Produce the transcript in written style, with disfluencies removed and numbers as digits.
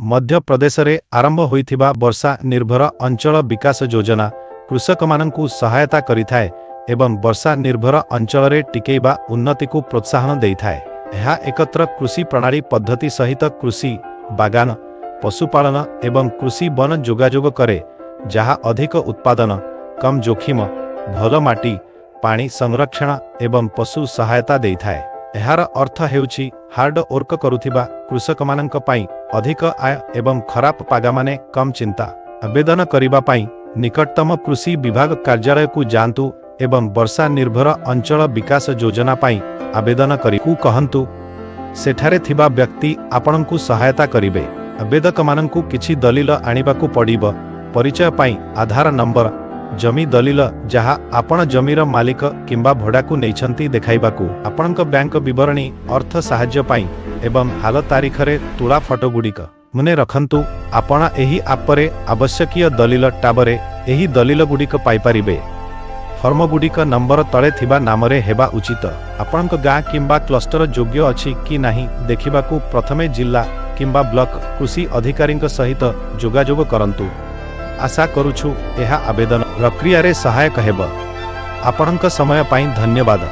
मध्य प्रदेश रे आरंभ होइथिबा वर्षा निर्भर अंचल विकास योजना कृषक माननकु सहायता करिथाए एवं वर्षा निर्भर अंचल रे टिकेइबा उन्नति को प्रोत्साहन देइथाए। यह एकत्र कृषि प्रणाली पद्धति सहित कृषि बागान पशुपालन एवं कृषि वन जोगाजोग करे, जहा अधिक उत्पादन, कम जोखिम, भल माटी, पानी संरक्षण एवं पशु सहायता देइथाए। एहार अर्थ हेउछि हार्ड वर्क करुथिबा कृषक माननक पई अधिक आय एवं खराब पागा माने कम चिंता। आवेदन करिबा पई निकटतम कृषि विभाग कार्यालय को जांतु एवं वर्षा निर्भर अंचल विकास योजना पई आवेदन करिकु कहंतु। सेठारे थिबा व्यक्ति आपणंकु सहायता करिवे। आवेदक माननकु किछि दलील आनिबाकु पड़िबो। परिचय पई आधार नंबर, जमी दलील जहा आपण जमीर मालिक किंबा भड़ाकू नैछंती देखाइबाकू, आपणक बैंक विवरणी, अर्थ साहाय्य पाई एवं हाल तारीख रे तुला फोटो गुड़िक मने रखंतु। आपण एही आपरे आवश्यकीय दलील टाबरे एही दलील गुड़िक पाई परिबे। फॉर्म गुड़िक नंबर तले थिबा नामरे हेबा उचित। आपणक गाँ किंबा क्लस्टर योग्य अछि कि नाही देखिबाकू प्रथमे जिला किंबा ब्लॉक कृषि अधिकारी सहित जोगाजोग करंतु। आशा करुछु एहा आवेदन प्रक्रिया रे सहायक हेब। आपणक समय पाई धन्यवाद।